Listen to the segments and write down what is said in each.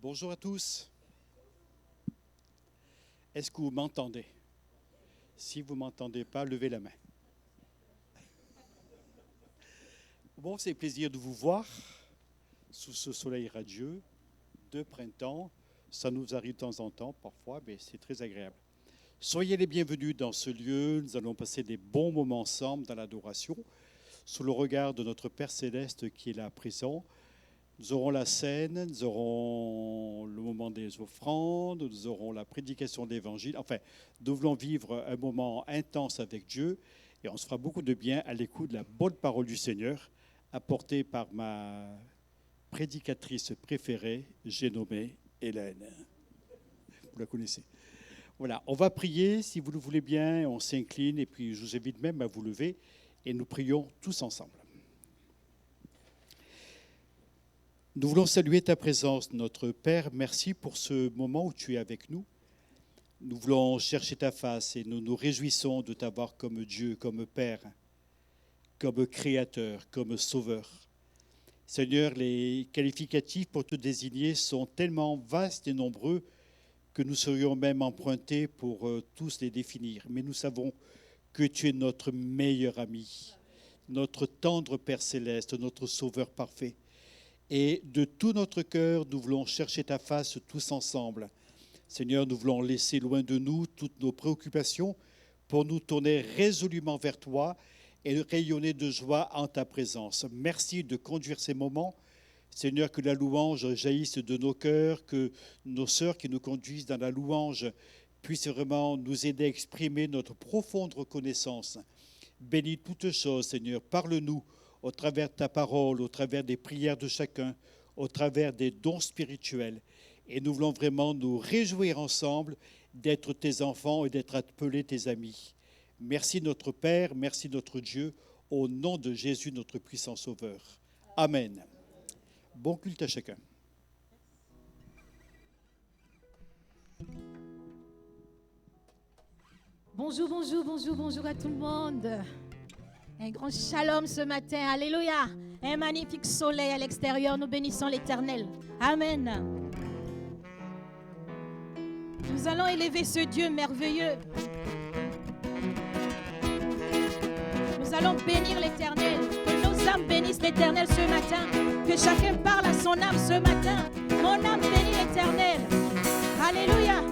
Bonjour à tous. Est-ce que vous m'entendez? Si vous ne m'entendez pas, levez la main. Bon, c'est un plaisir de vous voir sous ce soleil radieux de printemps. Ça nous arrive de temps en temps, parfois, mais c'est très agréable. Soyez les bienvenus dans ce lieu. Nous allons passer des bons moments ensemble dans l'adoration, sous le regard de notre Père Céleste qui est là présent. Nous aurons la scène, nous aurons le moment des offrandes, nous aurons la prédication de l'Évangile. Enfin, nous voulons vivre un moment intense avec Dieu et on se fera beaucoup de bien à l'écoute de la bonne parole du Seigneur, apportée par ma prédicatrice préférée, j'ai nommé Hélène. Vous la connaissez. Voilà, on va prier, si vous le voulez bien, on s'incline et puis je vous invite même à vous lever et nous prions tous ensemble. Nous voulons saluer ta présence, notre Père. Merci pour ce moment où tu es avec nous. Nous voulons chercher ta face et nous nous réjouissons de t'avoir comme Dieu, comme Père, comme Créateur, comme Sauveur. Seigneur, les qualificatifs pour te désigner sont tellement vastes et nombreux que nous serions même empruntés pour tous les définir. Mais nous savons que tu es notre meilleur ami, notre tendre Père Céleste, notre Sauveur parfait. Et de tout notre cœur, nous voulons chercher ta face tous ensemble. Seigneur, nous voulons laisser loin de nous toutes nos préoccupations pour nous tourner résolument vers toi et rayonner de joie en ta présence. Merci de conduire ces moments. Seigneur, que la louange jaillisse de nos cœurs, que nos sœurs qui nous conduisent dans la louange puissent vraiment nous aider à exprimer notre profonde reconnaissance. Bénis toutes choses, Seigneur. Parle-nous au travers de ta parole, au travers des prières de chacun, au travers des dons spirituels. Et nous voulons vraiment nous réjouir ensemble d'être tes enfants et d'être appelés tes amis. Merci notre Père, merci notre Dieu, au nom de Jésus, notre puissant Sauveur. Amen. Bon culte à chacun. Bonjour, bonjour, bonjour, bonjour à tout le monde. Un grand shalom ce matin, alléluia. Un magnifique soleil à l'extérieur, nous bénissons l'Éternel. Amen. Nous allons élever ce Dieu merveilleux. Nous allons bénir l'Éternel. Que nos âmes bénissent l'Éternel ce matin. Que chacun parle à son âme ce matin. Mon âme bénit l'Éternel. Alléluia.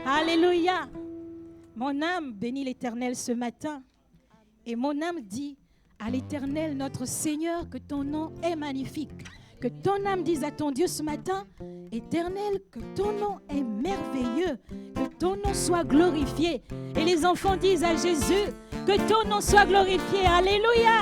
Alléluia. Mon âme bénit l'Éternel ce matin. Et mon âme dit à l'Éternel, notre Seigneur, que ton nom est magnifique. Que ton âme dise à ton Dieu ce matin, Éternel, que ton nom est merveilleux. Que ton nom soit glorifié. Et les enfants disent à Jésus, que ton nom soit glorifié. Alléluia.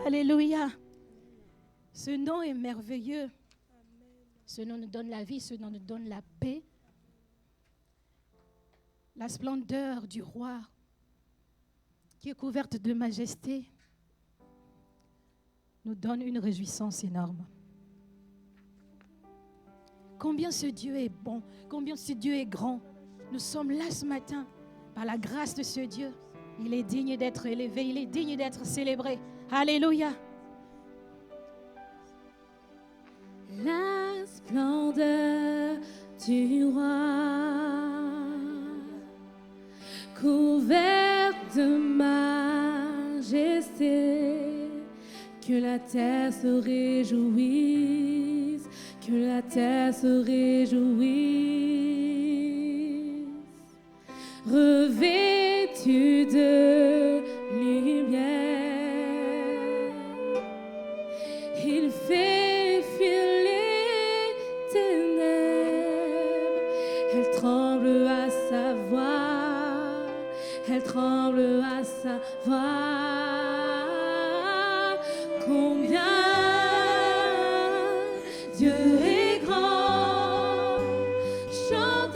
Alléluia. Ce nom est merveilleux. Ce nom nous donne la vie, ce nom nous donne la paix. La splendeur du roi qui est couverte de majesté nous donne une réjouissance énorme. Combien ce Dieu est bon, combien ce Dieu est grand. Nous sommes là ce matin par la grâce de ce Dieu. Il est digne d'être élevé, il est digne d'être célébré. Alléluia. La splendeur du roi, couverte de majesté, que la terre se réjouisse, que la terre se réjouisse, revêtu de lumière, il fait fuir les ténèbres, elle tremble à sa voix, elle tremble à sa voix. Combien Dieu est grand, chante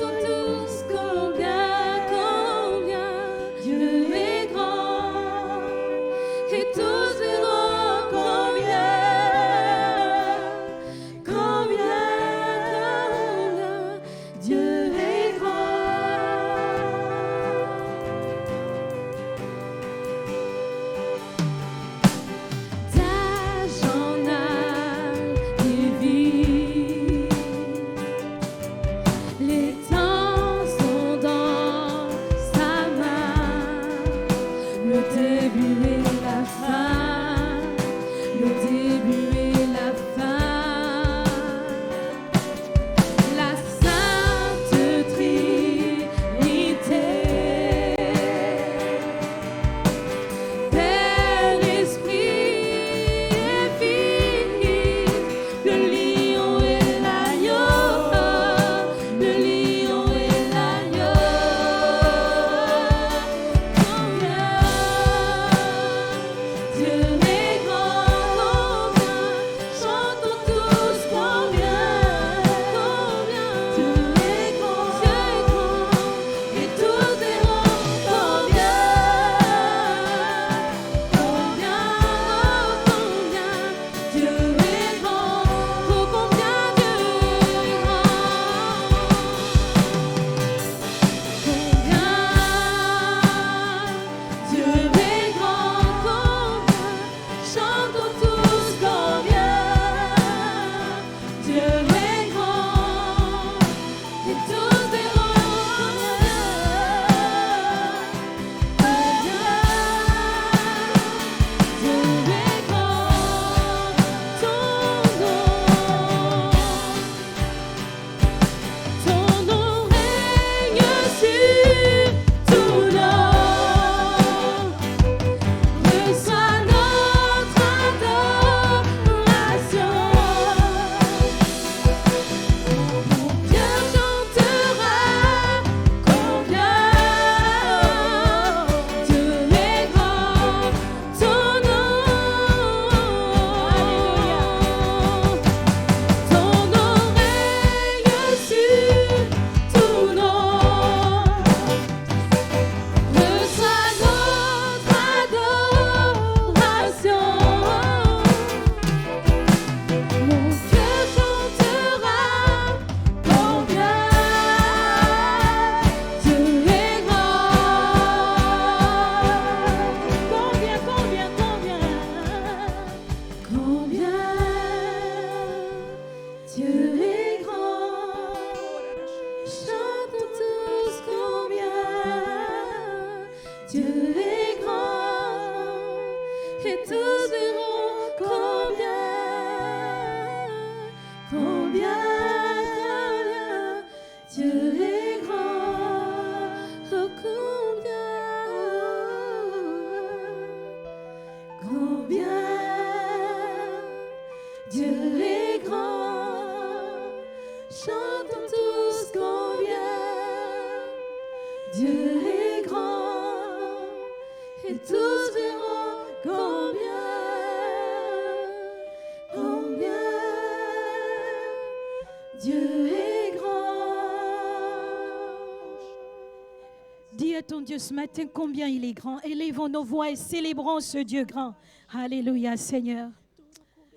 Dis à ton Dieu ce matin combien il est grand. Élevons nos voix et célébrons ce Dieu grand. Alléluia, Seigneur.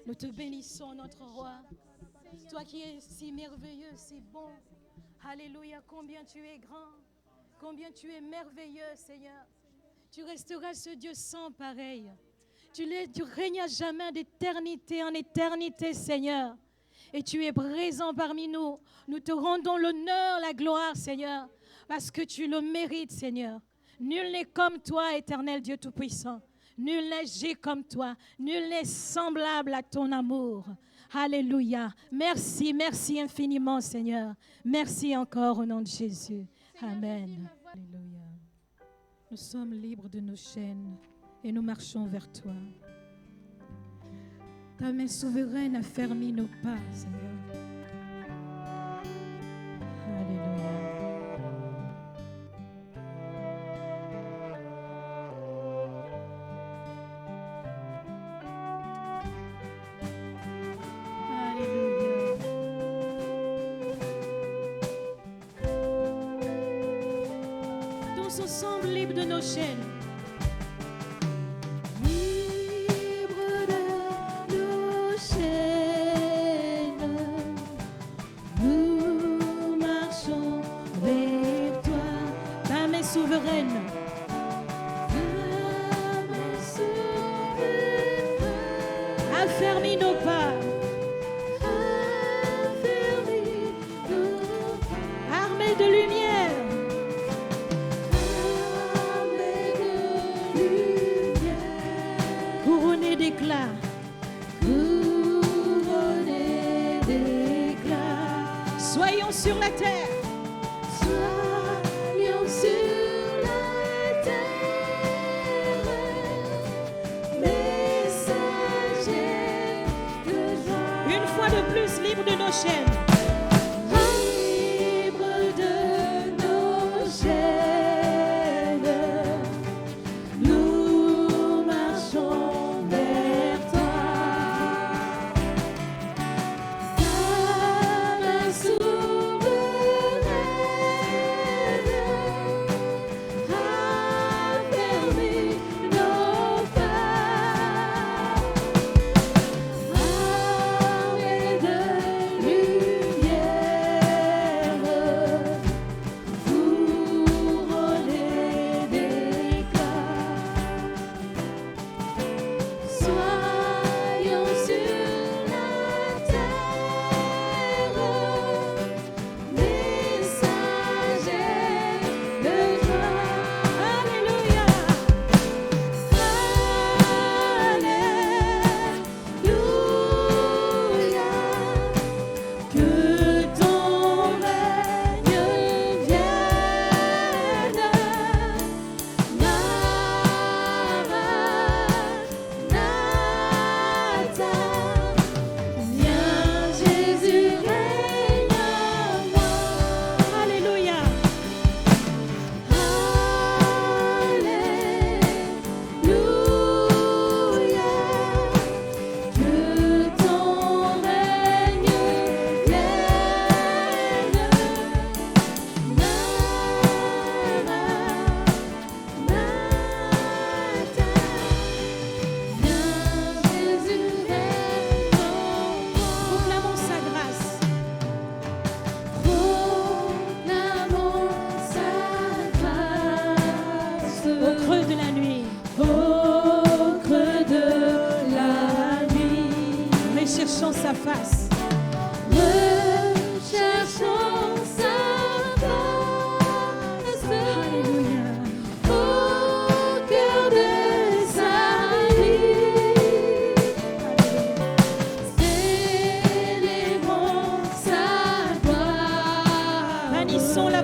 Nous te bénissons, notre roi. Toi qui es si merveilleux, si bon. Alléluia, combien tu es grand. Combien tu es merveilleux, Seigneur. Tu resteras ce Dieu sans pareil. Tu règnes à jamais d'éternité en éternité, Seigneur. Et tu es présent parmi nous. Nous te rendons l'honneur, la gloire, Seigneur, parce que tu le mérites, Seigneur. Nul n'est comme toi, éternel Dieu Tout-Puissant. Nul n'est égé comme toi. Nul n'est semblable à ton amour. Alléluia. Merci, merci infiniment, Seigneur. Merci encore au nom de Jésus. Amen. Alléluia. Nous sommes libres de nos chaînes et nous marchons vers toi. Ta main souveraine a fermé nos pas, Seigneur. Alléluia. Alléluia. Tous ensemble libres de nos chaînes. Souveraine. Affermis nos pas. Armés de lumière. Couronnés d'éclat. Soyons sur la terre. Libre de nos chaînes. Libre de nos chaînes. Nous marchons vers toi. Ta main souveraine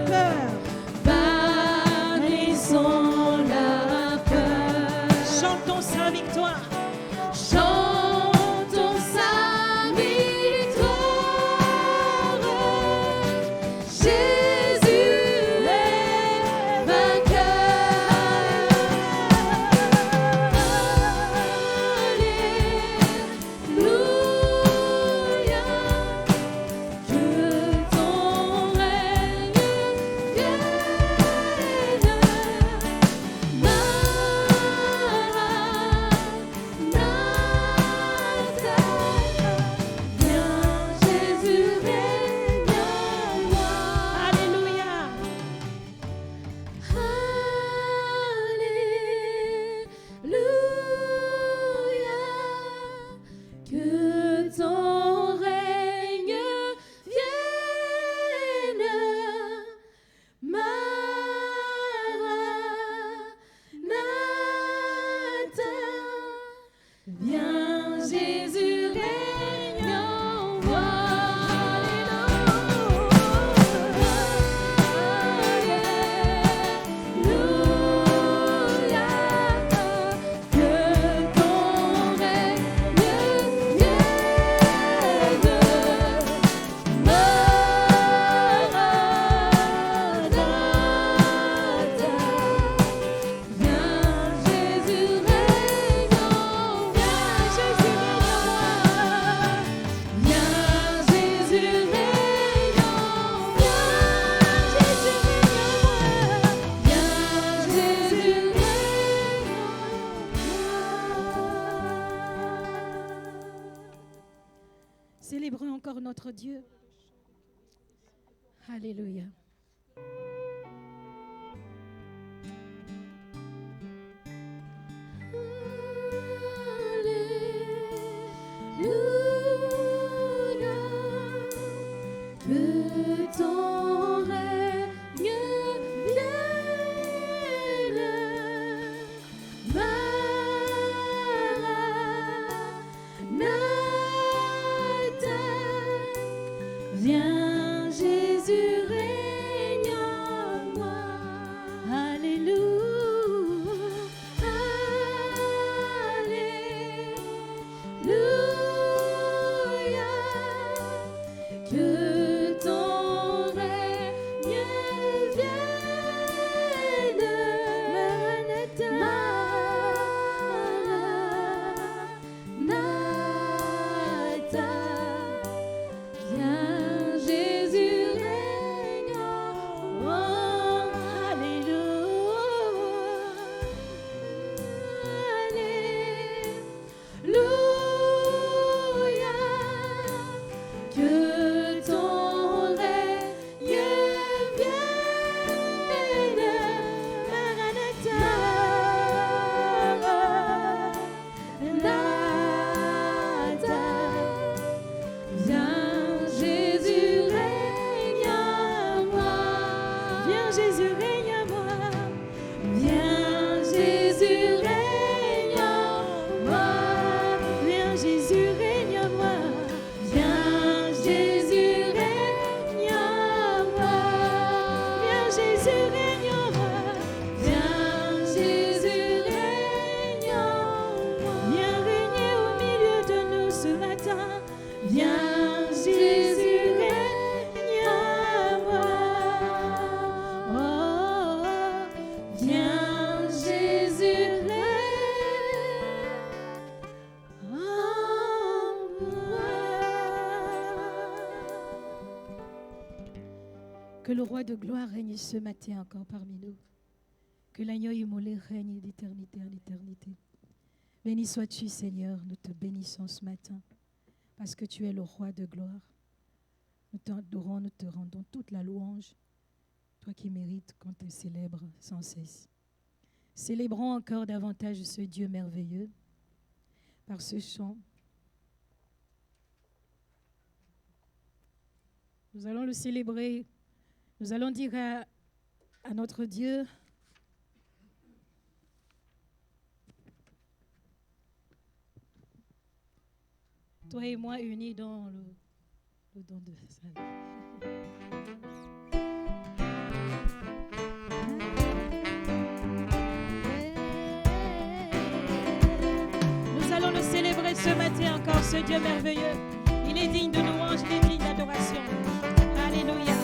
peur. Bannissons la peur. Chantons sa victoire. Chantons sa victoire. Jésus est vainqueur. Alléluia. Que ton règne vienne. Viens Jésus, règne en moi. Alléluia. Que ton règne Célébrons encore notre Dieu. Alléluia. Alléluia. Que ton règne vienne. Maranatha. Viens Jésus, règne en moi. Alléluia. Alléluia. Que ton règne vienne. Maranatha. Maranatha. Viens Jésus, règne en moi. Alléluia. Alléluia. Que ton règne vienne. Maranatha. Maranatha. Viens Jésus, règne en moi. Viens Jésus, règne en moi. Viens Jésus, règne en moi. Viens Jésus, règne en moi. Viens Jésus, règne en moi. Viens Jésus, règne en moi. Viens Jésus, règne en moi. Viens régner au milieu de nous ce matin. Viens Jésus, règne en moi. Oh, Viens Jésus, règne en moi. que le roi de gloire règne ce matin encore parmi nous. Que l'agneau immolé règne d'éternité en éternité. Béni sois-tu, Seigneur, nous te bénissons ce matin parce que tu es le roi de gloire. Nous t'adorons, nous te rendons toute la louange, toi qui mérites qu'on te célèbre sans cesse. Célébrons encore davantage ce Dieu merveilleux par ce chant. Nous allons le célébrer. Nous allons dire à notre Dieu, toi et moi unis dans le don de sa vie. encore ce Dieu merveilleux. Il est digne de louange, il est digne d'adoration. Alléluia.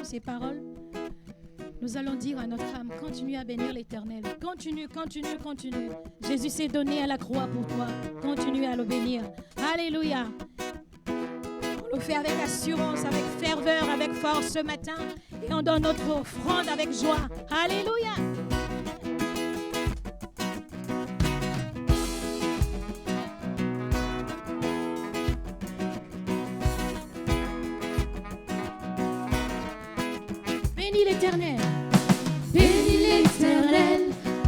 Ces paroles, nous allons dire à notre âme, continue à bénir l'Éternel. Continue, continue, continue. Jésus s'est donné à la croix pour toi. Continue à le bénir. Alléluia. On le fait avec assurance, avec ferveur, avec force ce matin. Et on donne notre offrande avec joie. Alléluia. Bénis l'Éternel. Bénis l'Éternel,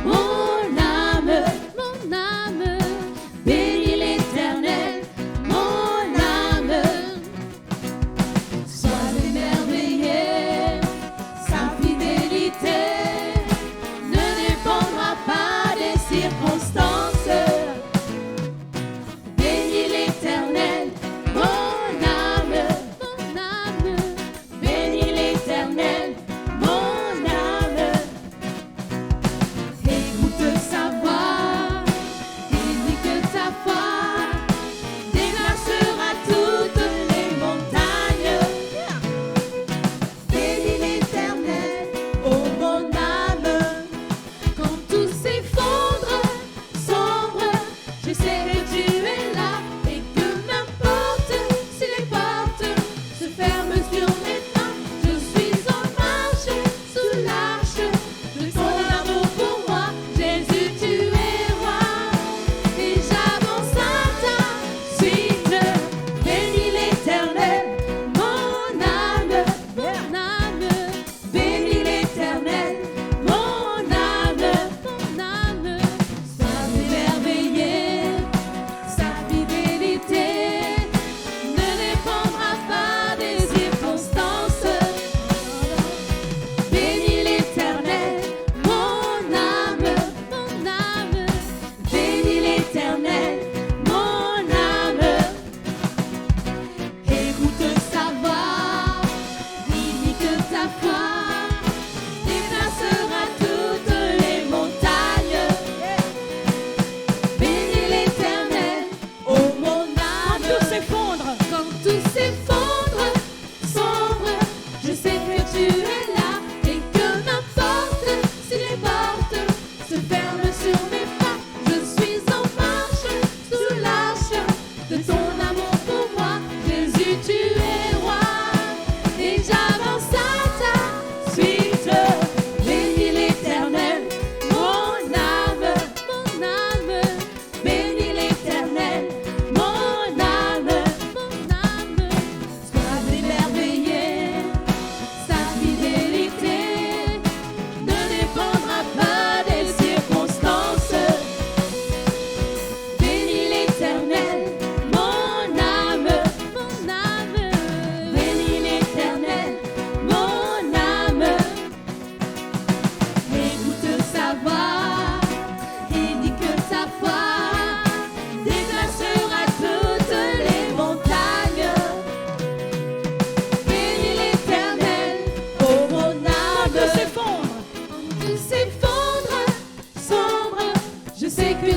mon âme, mon âme. Bénis l'Éternel, mon âme. Sois émerveillé, sa fidélité ne dépendra pas des circonstances. Bénis l'Éternel, mon âme, mon âme. Bénis l'Éternel, mon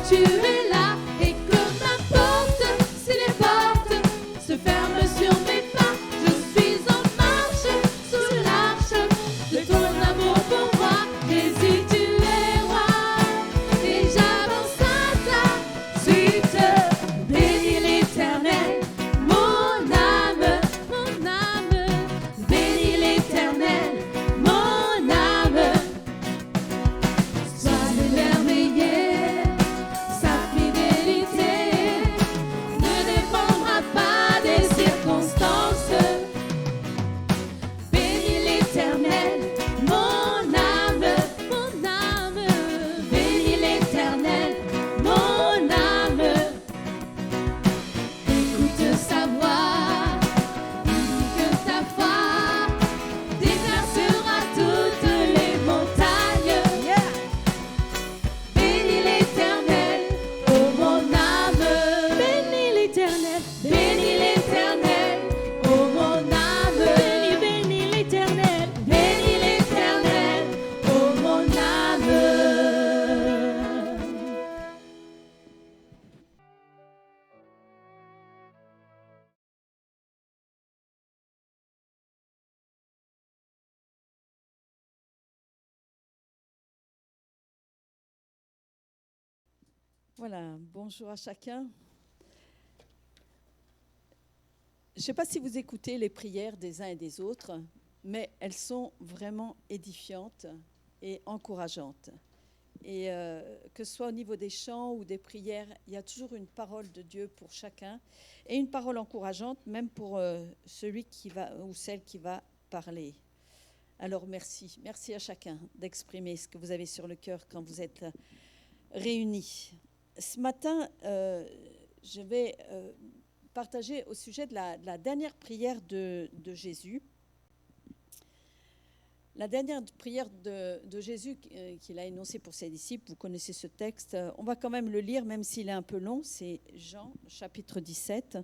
tu es là et que m'importe si les portes se ferment sur mes pas. Je suis en marche sous l'arche de ton amour pour moi. Jésus, tu es roi et j'avance à ta suite. Bénis l'Éternel, mon âme, bénis l'Éternel, mon âme. Sois émerveillé, sa fidélité ne dépendra pas des circonstances. Bénis l'Éternel, mon âme, bénis l'Éternel, mon âme. Écoute sa voix, il dit que ta foi déversera toutes les montagnes. Bénis l'Éternel, oh mon âme. Bénis l'Éternel, oh mon âme. Bénis l'Éternel, oh mon âme. Voilà, bonjour à chacun. Je ne sais pas si vous écoutez les prières des uns et des autres, mais elles sont vraiment édifiantes et encourageantes. Et que ce soit au niveau des chants ou des prières, il y a toujours une parole de Dieu pour chacun et une parole encourageante même pour celui qui va ou celle qui va parler. Alors merci à chacun d'exprimer ce que vous avez sur le cœur quand vous êtes réunis. Ce matin, je vais partager au sujet de la dernière prière de Jésus. La dernière prière de Jésus qu'il a énoncée pour ses disciples, vous connaissez ce texte. On va quand même le lire, même s'il est un peu long. C'est Jean, chapitre 17.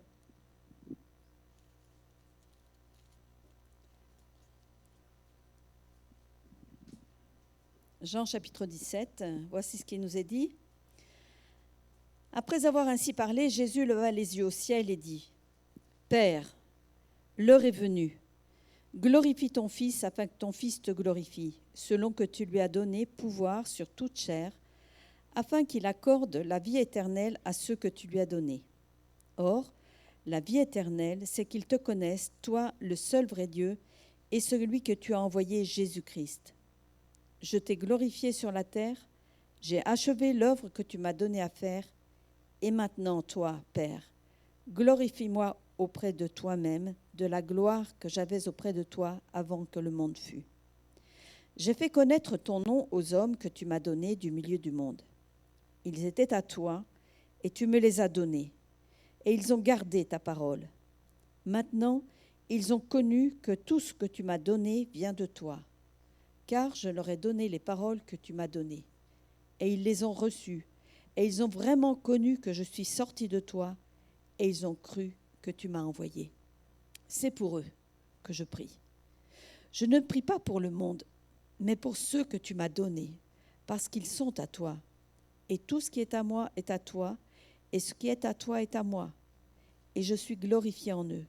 Jean, chapitre 17. Voici ce qui nous est dit. Après avoir ainsi parlé, Jésus leva les yeux au ciel et dit : Père, l'heure est venue. Glorifie ton Fils afin que ton Fils te glorifie, selon que tu lui as donné pouvoir sur toute chair, afin qu'il accorde la vie éternelle à ceux que tu lui as donnés. Or, la vie éternelle, c'est qu'ils te connaissent, toi, le seul vrai Dieu, et celui que tu as envoyé, Jésus-Christ. Je t'ai glorifié sur la terre, j'ai achevé l'œuvre que tu m'as donnée à faire. Et maintenant, toi, Père, glorifie-moi auprès de toi-même de la gloire que j'avais auprès de toi avant que le monde fût. J'ai fait connaître ton nom aux hommes que tu m'as donnés du milieu du monde. Ils étaient à toi, et tu me les as donnés, et ils ont gardé ta parole. Maintenant, ils ont connu que tout ce que tu m'as donné vient de toi, car je leur ai donné les paroles que tu m'as données, et ils les ont reçues. Et ils ont vraiment connu que je suis sorti de toi, et ils ont cru que tu m'as envoyé. C'est pour eux que je prie. Je ne prie pas pour le monde, mais pour ceux que tu m'as donnés, parce qu'ils sont à toi. Et tout ce qui est à moi est à toi, et ce qui est à toi est à moi. Et je suis glorifié en eux.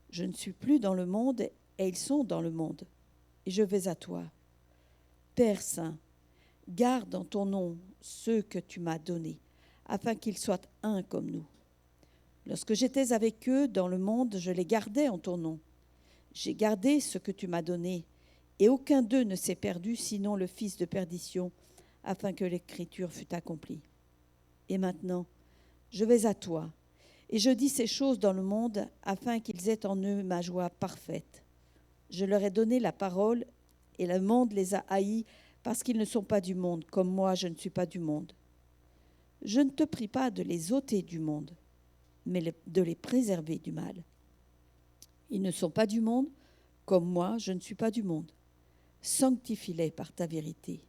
Je ne suis plus dans le monde, et ils sont dans le monde. Et je vais à toi. Père Saint, garde en ton nom ceux que tu m'as donnés, afin qu'ils soient un comme nous. Lorsque j'étais avec eux dans le monde, je les gardais en ton nom. J'ai gardé ce que tu m'as donné, et aucun d'eux ne s'est perdu, sinon le fils de perdition, afin que l'écriture fût accomplie. Et maintenant, je vais à toi, et je dis ces choses dans le monde, afin qu'ils aient en eux ma joie parfaite. Je leur ai donné la parole, et le monde les a haïs, parce qu'ils ne sont pas du monde, comme moi je ne suis pas du monde. Je ne te prie pas de les ôter du monde, mais de les préserver du mal. Ils ne sont pas du monde, comme moi je ne suis pas du monde. Sanctifie-les par ta vérité.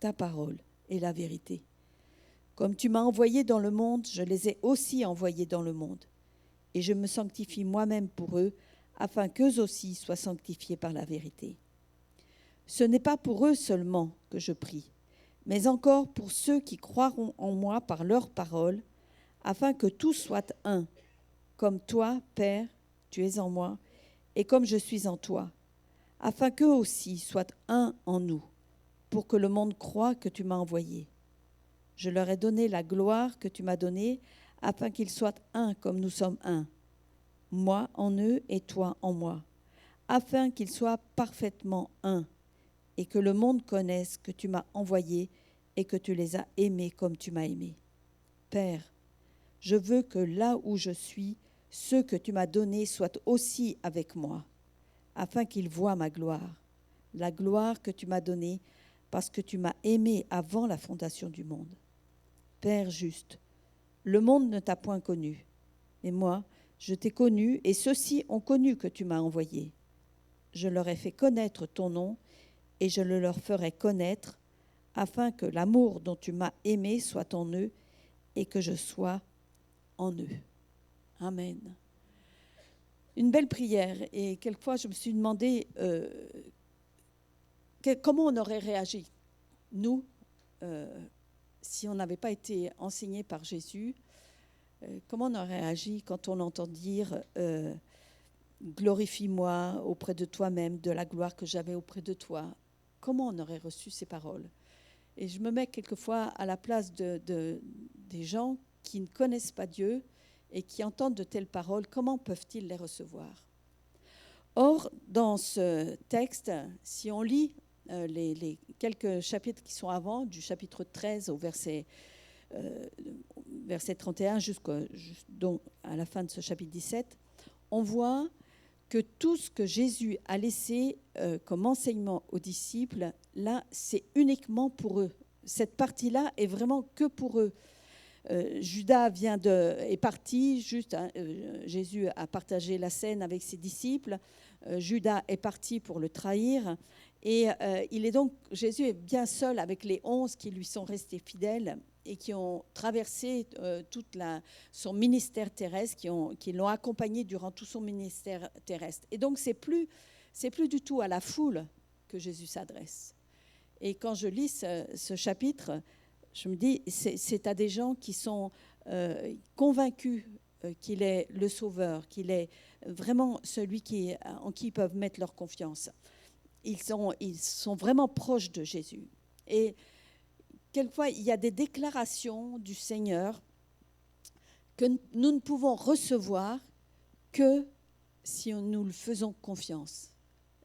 Ta parole est la vérité. Comme tu m'as envoyé dans le monde, je les ai aussi envoyés dans le monde. Et je me sanctifie moi-même pour eux, afin qu'eux aussi soient sanctifiés par la vérité. Ce n'est pas pour eux seulement que je prie, mais encore pour ceux qui croiront en moi par leur parole, afin que tous soient un, comme toi, Père, tu es en moi, et comme je suis en toi, afin qu'eux aussi soient un en nous, pour que le monde croie que tu m'as envoyé. Je leur ai donné la gloire que tu m'as donnée, afin qu'ils soient un comme nous sommes un, moi en eux et toi en moi, afin qu'ils soient parfaitement un, et que le monde connaisse que tu m'as envoyé et que tu les as aimés comme tu m'as aimé. Père, je veux que là où je suis, ceux que tu m'as donnés soient aussi avec moi, afin qu'ils voient ma gloire, la gloire que tu m'as donnée, parce que tu m'as aimé avant la fondation du monde. Père juste, le monde ne t'a point connu, mais moi, je t'ai connu, et ceux-ci ont connu que tu m'as envoyé. Je leur ai fait connaître ton nom, et je le leur ferai connaître, afin que l'amour dont tu m'as aimé soit en eux, et que je sois en eux. Amen. Une belle prière, et quelquefois je me suis demandé comment on aurait réagi, nous, si on n'avait pas été enseigné par Jésus, comment on aurait réagi quand on entend dire glorifie-moi auprès de toi-même, de la gloire que j'avais auprès de toi. Comment on aurait reçu ces paroles? Et je me mets quelquefois à la place des gens qui ne connaissent pas Dieu et qui entendent de telles paroles. Comment peuvent-ils les recevoir? Or, dans ce texte, si on lit les quelques chapitres qui sont avant, du chapitre 13 au verset 31 à la fin de ce chapitre 17, on voit que tout ce que Jésus a laissé comme enseignement aux disciples, là, c'est uniquement pour eux. Cette partie-là est vraiment que pour eux. Judas est parti, Jésus a partagé la scène avec ses disciples. Judas est parti pour le trahir. Et Jésus est bien seul avec les 11 qui lui sont restés fidèles et qui ont traversé son ministère terrestre, qui l'ont accompagné durant tout son ministère terrestre. Et donc, c'est plus du tout à la foule que Jésus s'adresse. Et quand je lis ce chapitre, je me dis, c'est à des gens qui sont convaincus qu'il est le Sauveur, qu'il est vraiment celui en qui ils peuvent mettre leur confiance. Ils sont vraiment proches de Jésus. Et quelquefois, il y a des déclarations du Seigneur que nous ne pouvons recevoir que si nous le faisons confiance.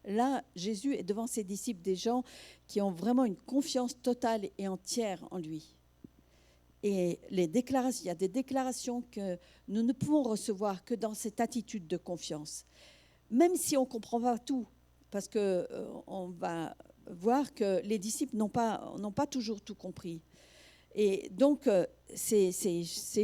Là, Jésus est devant ses disciples, des gens qui ont vraiment une confiance totale et entière en lui. Et il y a des déclarations que nous ne pouvons recevoir que dans cette attitude de confiance. Même si on ne comprend pas tout, parce qu'on va voir que les disciples n'ont pas toujours tout compris. Et donc, ces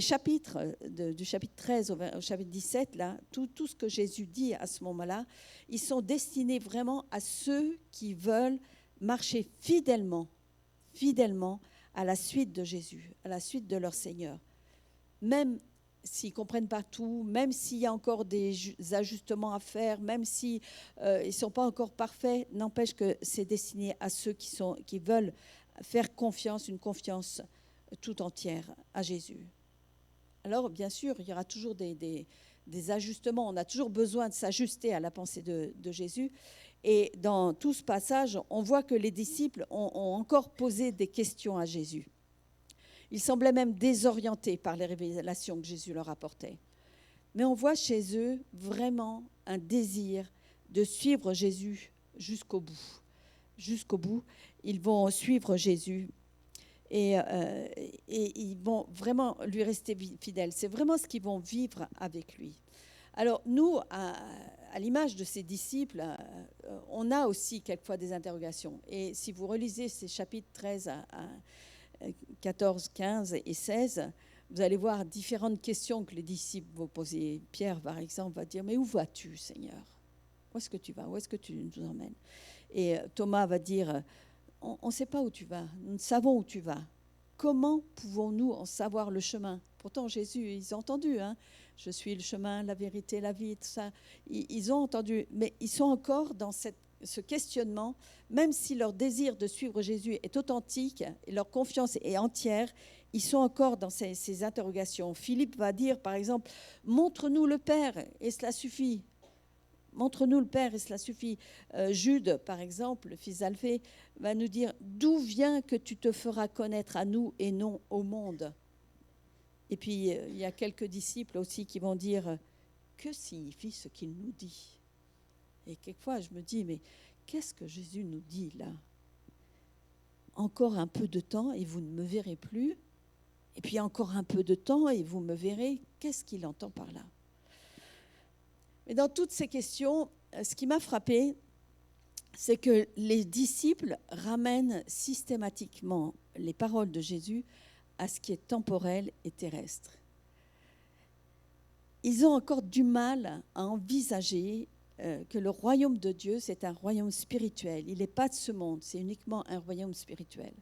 chapitres, du chapitre 13 au chapitre 17, là, tout ce que Jésus dit à ce moment-là, ils sont destinés vraiment à ceux qui veulent marcher fidèlement à la suite de Jésus, à la suite de leur Seigneur. Même s'ils ne comprennent pas tout, même s'il y a encore des ajustements à faire, même s'ils ne sont pas encore parfaits, n'empêche que c'est destiné à ceux qui veulent faire confiance, une confiance tout entière à Jésus. Alors, bien sûr, il y aura toujours des ajustements. On a toujours besoin de s'ajuster à la pensée de Jésus. Et dans tout ce passage, on voit que les disciples ont encore posé des questions à Jésus. Ils semblaient même désorientés par les révélations que Jésus leur apportait. Mais on voit chez eux vraiment un désir de suivre Jésus jusqu'au bout. Jusqu'au bout, ils vont suivre Jésus et ils vont vraiment lui rester fidèles. C'est vraiment ce qu'ils vont vivre avec lui. Alors nous, à l'image de ses disciples, on a aussi quelquefois des interrogations. Et si vous relisez ces chapitres 13 à 14, 15 et 16, vous allez voir différentes questions que les disciples vont poser. Pierre, par exemple, va dire « Mais où vas-tu, Seigneur? Où est-ce que tu vas? Où est-ce que tu nous emmènes ?» Et Thomas va dire « On ne sait pas où tu vas, nous ne savons où tu vas. Comment pouvons-nous en savoir le chemin ?» Pourtant, Jésus, ils ont entendu, hein, « Je suis le chemin, la vérité, la vie », tout ça. Ils ont entendu, mais ils sont encore dans cette ce questionnement, même si leur désir de suivre Jésus est authentique et leur confiance est entière, ils sont encore dans ces interrogations. Philippe va dire, par exemple, « Montre-nous le Père et cela suffit ». Montre-nous le Père et cela suffit. Jude, par exemple, le fils d'Alphée, va nous dire « D'où vient que tu te feras connaître à nous et non au monde ?» Et puis, il y a quelques disciples aussi qui vont dire « Que signifie ce qu'il nous dit ?» Et quelquefois, je me dis « Mais qu'est-ce que Jésus nous dit là ? Encore un peu de temps et vous ne me verrez plus. Et puis encore un peu de temps et vous me verrez. Qu'est-ce qu'il entend par là ? » Mais dans toutes ces questions, ce qui m'a frappé, c'est que les disciples ramènent systématiquement les paroles de Jésus à ce qui est temporel et terrestre. Ils ont encore du mal à envisager que le royaume de Dieu, c'est un royaume spirituel. Il n'est pas de ce monde, c'est uniquement un royaume spirituel.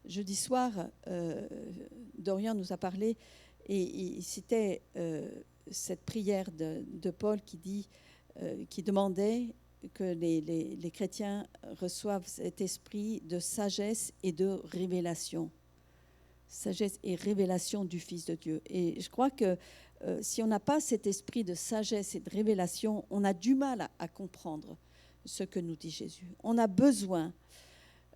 Jeudi soir, Dorian nous a parlé et il citait cette prière de Paul qui demandait que les chrétiens reçoivent cet esprit de sagesse et de révélation. Sagesse et révélation du Fils de Dieu. Et je crois que si on n'a pas cet esprit de sagesse et de révélation, on a du mal à comprendre ce que nous dit Jésus. On a besoin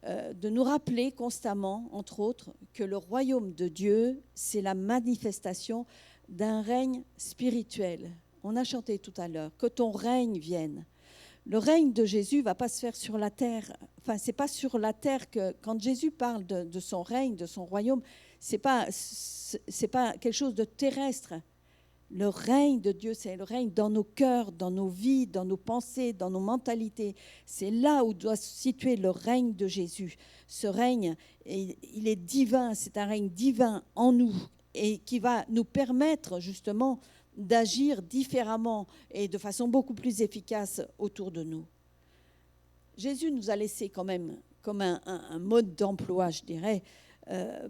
de nous rappeler constamment, entre autres, que le royaume de Dieu, c'est la manifestation d'un règne spirituel. On a chanté tout à l'heure, que ton règne vienne. Le règne de Jésus ne va pas se faire sur la terre. Enfin, ce n'est pas sur la terre que, quand Jésus parle de son règne, de son royaume, ce n'est pas quelque chose de terrestre. Le règne de Dieu, c'est le règne dans nos cœurs, dans nos vies, dans nos pensées, dans nos mentalités. C'est là où doit se situer le règne de Jésus. Ce règne, il est divin, c'est un règne divin en nous et qui va nous permettre justement d'agir différemment et de façon beaucoup plus efficace autour de nous. Jésus nous a laissé quand même comme un mode d'emploi, je dirais,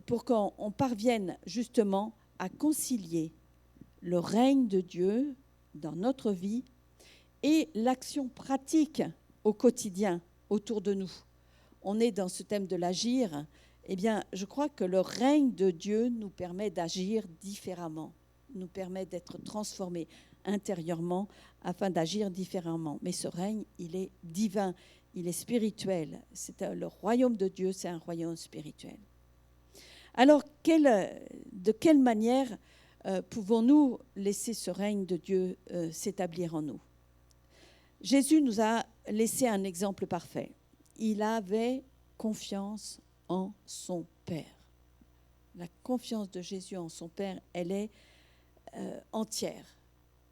pour qu'on parvienne justement à concilier le règne de Dieu dans notre vie et l'action pratique au quotidien autour de nous. On est dans ce thème de l'agir. Eh bien, je crois que le règne de Dieu nous permet d'agir différemment, nous permet d'être transformés intérieurement afin d'agir différemment. Mais ce règne, il est divin, il est spirituel. Le royaume de Dieu, c'est un royaume spirituel. Alors, de quelle manière pouvons-nous laisser ce règne de Dieu s'établir en nous ? Jésus nous a laissé un exemple parfait. Il avait confiance en son Père. La confiance de Jésus en son Père, elle est entière.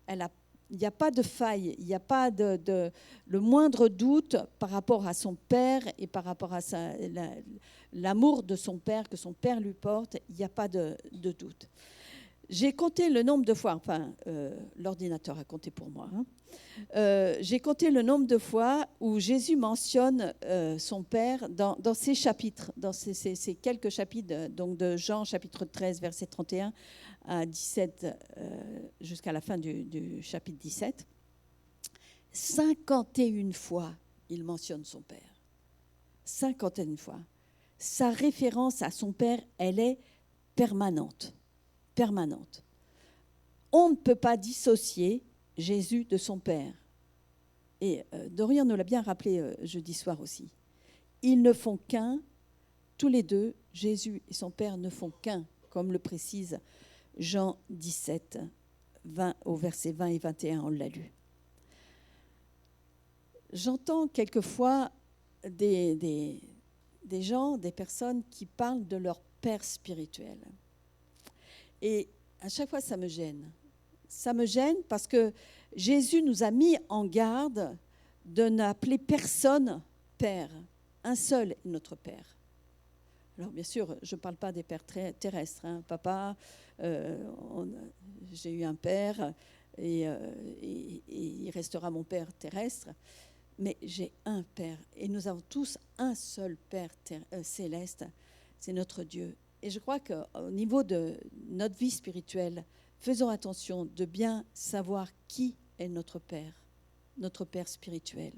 Il n'y a pas de faille, il n'y a pas le moindre doute par rapport à son Père et par rapport à l'amour de son Père, que son Père lui porte, il n'y a pas de doute. J'ai compté le nombre de fois, l'ordinateur a compté pour moi, j'ai compté le nombre de fois où Jésus mentionne son Père dans ces chapitres, dans ces quelques chapitres, donc de Jean chapitre 13, verset 31 à 17, jusqu'à la fin du chapitre 17. 51 fois, il mentionne son Père. 51 fois. Sa référence à son Père, elle est permanente. Permanente. On ne peut pas dissocier Jésus de son Père. Et Dorian nous l'a bien rappelé jeudi soir aussi. Ils ne font qu'un, tous les deux, Jésus et son Père ne font qu'un, comme le précise Jean 17, 20, au verset 20 et 21, on l'a lu. J'entends quelquefois des gens, des personnes qui parlent de leur Père spirituel. Et à chaque fois, ça me gêne. Ça me gêne parce que Jésus nous a mis en garde de n'appeler personne Père. Un seul est notre Père. Alors bien sûr, je ne parle pas des pères terrestres. Papa, j'ai eu un père et il restera mon Père terrestre. Mais j'ai un Père et nous avons tous un seul Père céleste. C'est notre Dieu. Et je crois qu'au niveau de notre vie spirituelle, faisons attention de bien savoir qui est notre Père spirituel.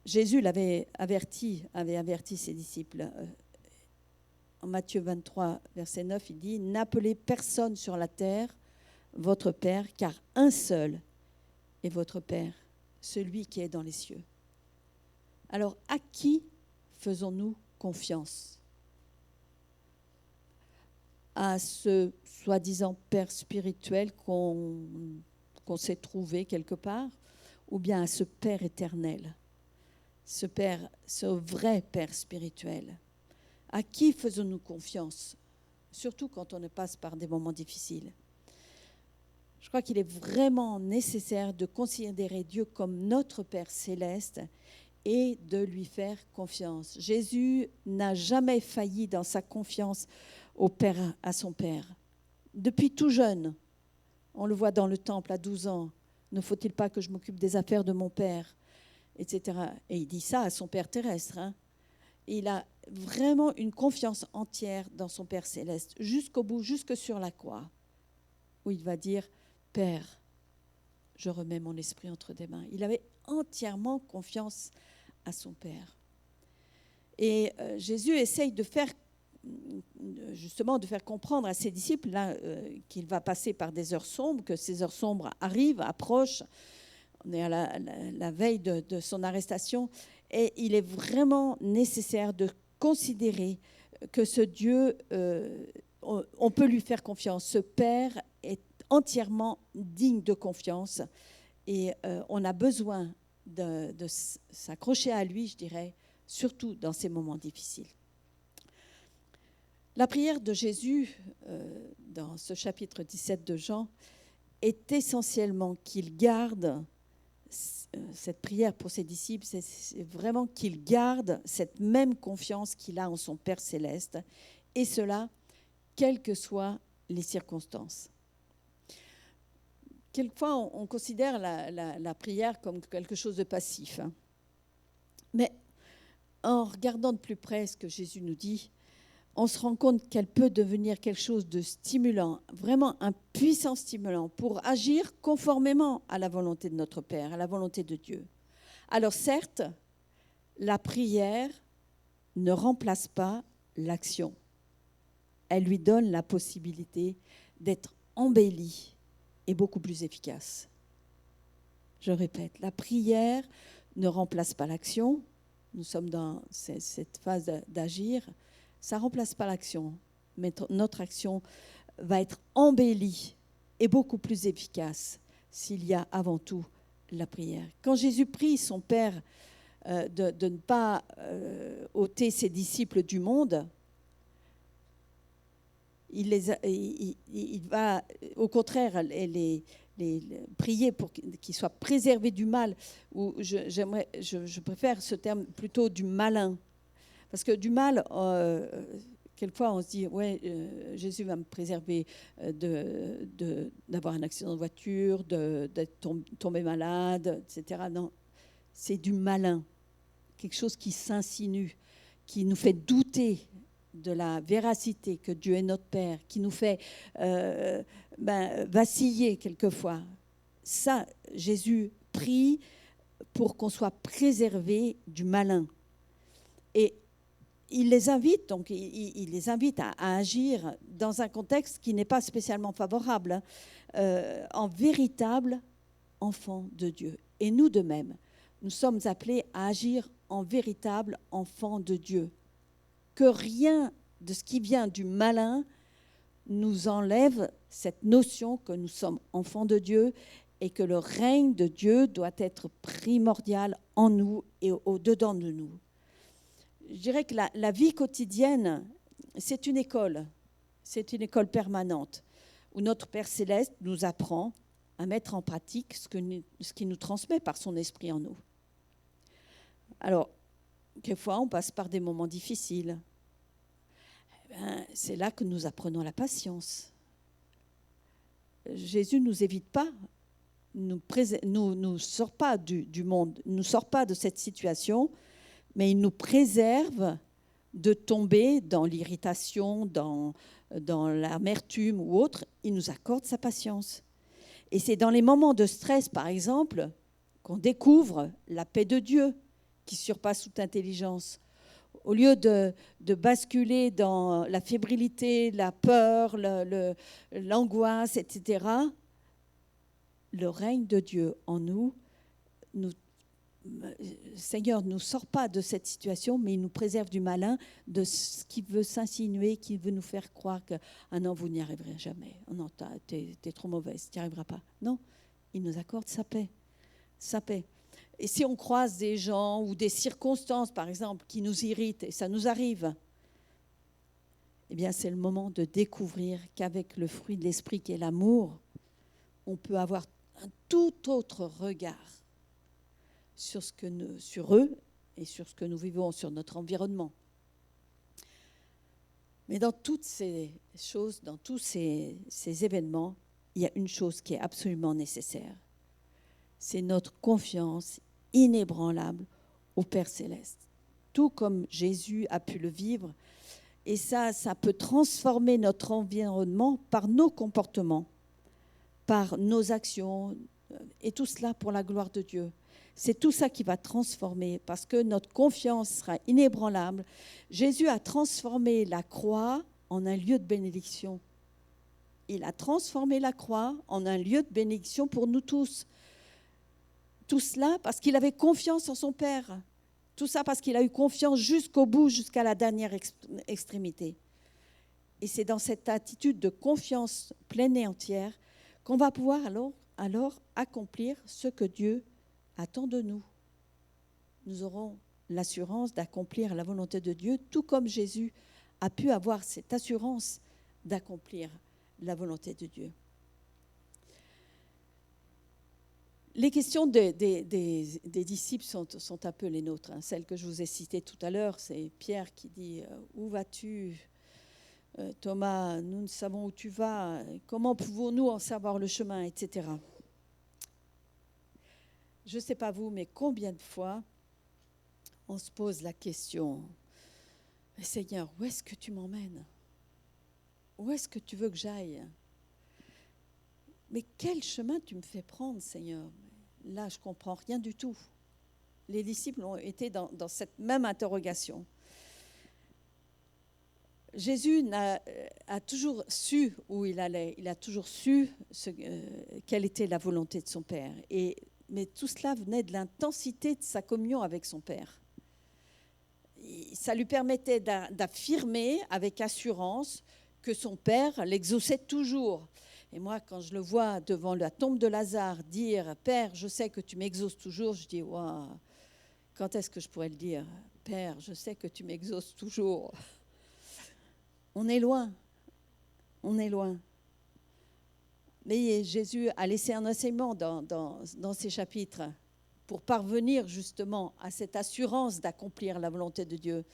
Jésus avait averti ses disciples. En Matthieu 23, verset 9, il dit « N'appelez personne sur la terre votre Père, car un seul est votre Père, celui qui est dans les cieux. » Alors, à qui faisons-nous confiance ? À ce soi-disant Père spirituel qu'on s'est trouvé quelque part, ou bien à ce Père éternel, ce vrai Père spirituel. À qui faisons-nous confiance ? Surtout quand on passe par des moments difficiles. Je crois qu'il est vraiment nécessaire de considérer Dieu comme notre Père céleste et de lui faire confiance. Jésus n'a jamais failli dans sa confiance à son Père. Depuis tout jeune, on le voit dans le temple à 12 ans, « Ne faut-il pas que je m'occupe des affaires de mon Père ?» etc. Et il dit ça à son Père terrestre. Il a vraiment une confiance entière dans son Père céleste, jusqu'au bout, jusque sur la croix, où il va dire « Père, je remets mon esprit entre tes mains ». Il avait entièrement confiance à son Père. Et Jésus essaye de faire comprendre à ses disciples qu'il va passer par des heures sombres, que ces heures sombres arrivent, approchent. On est à la veille de son arrestation. Et il est vraiment nécessaire de considérer que ce Dieu, on peut lui faire confiance. Ce Père est entièrement digne de confiance. Et on a besoin de s'accrocher à lui, je dirais, surtout dans ces moments difficiles. La prière de Jésus, dans ce chapitre 17 de Jean, est essentiellement qu'il garde cette prière pour ses disciples, c'est vraiment qu'il garde cette même confiance qu'il a en son Père céleste, et cela, quelles que soient les circonstances. Quelquefois, on considère la prière comme quelque chose de passif. Mais en regardant de plus près ce que Jésus nous dit, on se rend compte qu'elle peut devenir quelque chose de stimulant, vraiment un puissant stimulant pour agir conformément à la volonté de notre Père, à la volonté de Dieu. Alors certes, la prière ne remplace pas l'action. Elle lui donne la possibilité d'être embellie et beaucoup plus efficace. Je répète, la prière ne remplace pas l'action. Nous sommes dans cette phase d'agir. Ça ne remplace pas l'action, mais notre action va être embellie et beaucoup plus efficace s'il y a avant tout la prière. Quand Jésus prie son Père de ne pas ôter ses disciples du monde, il va au contraire les prier pour qu'ils soient préservés du mal, ou je préfère ce terme plutôt du malin. Parce que du mal, quelquefois on se dit, Jésus va me préserver d'avoir un accident de voiture, d'être tombé malade, etc. Non, c'est du malin, quelque chose qui s'insinue, qui nous fait douter de la véracité que Dieu est notre Père, qui nous fait vaciller quelquefois. Ça, Jésus prie pour qu'on soit préservé du malin. Et il les invite, à agir dans un contexte qui n'est pas spécialement favorable, en véritable enfant de Dieu. Et nous de même, nous sommes appelés à agir en véritable enfant de Dieu. Que rien de ce qui vient du malin nous enlève cette notion que nous sommes enfants de Dieu et que le règne de Dieu doit être primordial en nous et au-dedans de nous. Je dirais que la vie quotidienne, c'est une école permanente où notre Père céleste nous apprend à mettre en pratique ce qu'il nous transmet par son esprit en nous. Alors, quelquefois, on passe par des moments difficiles. C'est là que nous apprenons la patience. Jésus ne nous évite pas, nous sort pas du monde, ne nous sort pas de cette situation, mais il nous préserve de tomber dans l'irritation, dans l'amertume ou autre. Il nous accorde sa patience. Et c'est dans les moments de stress, par exemple, qu'on découvre la paix de Dieu qui surpasse toute intelligence. Au lieu de basculer dans la fébrilité, la peur, l'angoisse, etc., le règne de Dieu en nous, Seigneur ne nous sort pas de cette situation, mais il nous préserve du malin, de ce qui veut s'insinuer, qui veut nous faire croire que « Ah non, vous n'y arriverez jamais. Oh non, t'es trop mauvaise, tu n'y arriveras pas. » Non, il nous accorde sa paix. Sa paix. Et si on croise des gens ou des circonstances, par exemple, qui nous irritent, et ça nous arrive, eh bien, c'est le moment de découvrir qu'avec le fruit de l'esprit qui est l'amour, on peut avoir un tout autre regard sur eux et sur ce que nous vivons, sur notre environnement. Mais dans toutes ces choses, dans tous ces événements, il y a une chose qui est absolument nécessaire. C'est notre confiance inébranlable au Père Céleste. Tout comme Jésus a pu le vivre. Et ça peut transformer notre environnement par nos comportements, par nos actions, et tout cela pour la gloire de Dieu. C'est tout ça qui va transformer, parce que notre confiance sera inébranlable. Jésus a transformé la croix en un lieu de bénédiction. Il a transformé la croix en un lieu de bénédiction pour nous tous. Tout cela parce qu'il avait confiance en son Père. Tout ça parce qu'il a eu confiance jusqu'au bout, jusqu'à la dernière extrémité. Et c'est dans cette attitude de confiance pleine et entière qu'on va pouvoir alors accomplir ce que Dieu attend de nous. Nous aurons l'assurance d'accomplir la volonté de Dieu, tout comme Jésus a pu avoir cette assurance d'accomplir la volonté de Dieu. Les questions des disciples sont un peu les nôtres. Celles que je vous ai citées tout à l'heure, c'est Pierre qui dit « Où vas-tu » Thomas, nous ne savons où tu vas. Comment pouvons-nous en savoir le chemin, etc. Je ne sais pas vous, mais combien de fois on se pose la question « Seigneur, où est-ce que tu m'emmènes? Où est-ce que tu veux que j'aille ? Mais quel chemin tu me fais prendre, Seigneur ? » Là, je ne comprends rien du tout. Les disciples ont été dans cette même interrogation. Jésus a toujours su où il allait. Il a toujours su quelle était la volonté de son Père. Mais tout cela venait de l'intensité de sa communion avec son Père. Ça lui permettait d'affirmer avec assurance que son Père l'exauçait toujours. Et moi, quand je le vois devant la tombe de Lazare dire « Père, je sais que tu m'exauces toujours », je dis « Waouh, quand est-ce que je pourrais le dire ? Père, je sais que tu m'exauces toujours ». On est loin, on est loin. Mais Jésus a laissé un enseignement dans ces chapitres pour parvenir justement à cette assurance d'accomplir la volonté de Dieu.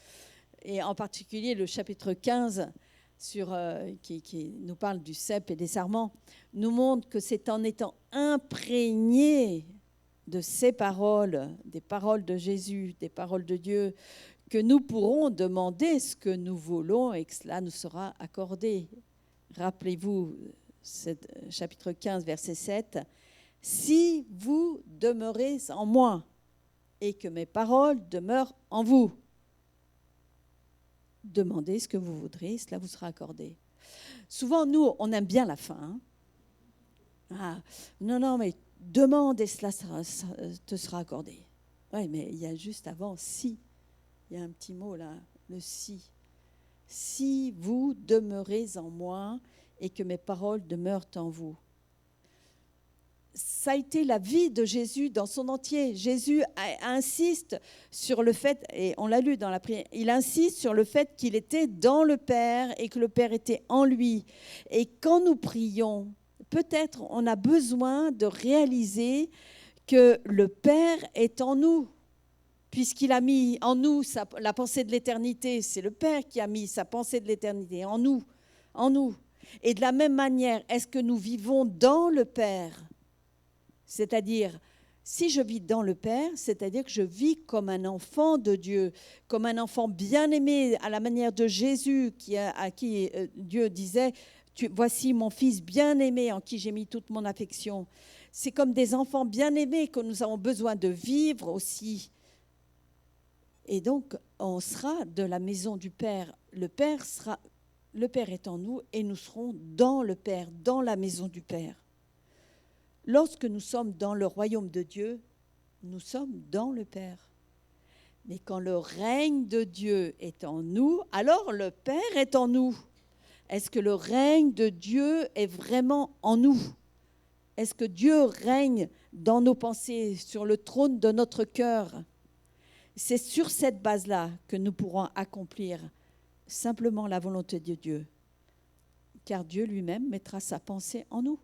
Et en particulier le chapitre 15, qui nous parle du cep et des sarments, nous montre que c'est en étant imprégné de ces paroles, des paroles de Jésus, des paroles de Dieu, que nous pourrons demander ce que nous voulons et que cela nous sera accordé. Rappelez-vous, chapitre 15, verset 7, « Si vous demeurez en moi et que mes paroles demeurent en vous, demandez ce que vous voudrez, cela vous sera accordé. » Souvent, nous, on aime bien la fin. Non, mais demande et cela te sera accordé. Oui, mais il y a juste avant « si ». Il y a un petit mot là, le « si ». « Si vous demeurez en moi et que mes paroles demeurent en vous. » Ça a été la vie de Jésus dans son entier. Jésus insiste sur le fait, et on l'a lu dans la prière, il insiste sur le fait qu'il était dans le Père et que le Père était en lui. Et quand nous prions, peut-être on a besoin de réaliser que le Père est en nous. Puisqu'il a mis en nous la pensée de l'éternité, c'est le Père qui a mis sa pensée de l'éternité en nous. Et de la même manière, est-ce que nous vivons dans le Père ? C'est-à-dire, si je vis dans le Père, c'est-à-dire que je vis comme un enfant de Dieu, comme un enfant bien-aimé, à la manière de Jésus, à qui Dieu disait « Voici mon fils bien-aimé en qui j'ai mis toute mon affection ». C'est comme des enfants bien-aimés que nous avons besoin de vivre aussi. Et donc, on sera de la maison du Père. Le Père est en nous et nous serons dans le Père, dans la maison du Père. Lorsque nous sommes dans le royaume de Dieu, nous sommes dans le Père. Mais quand le règne de Dieu est en nous, alors le Père est en nous. Est-ce que le règne de Dieu est vraiment en nous? Est-ce que Dieu règne dans nos pensées, sur le trône de notre cœur? C'est sur cette base-là que nous pourrons accomplir simplement la volonté de Dieu. Car Dieu lui-même mettra sa pensée en nous.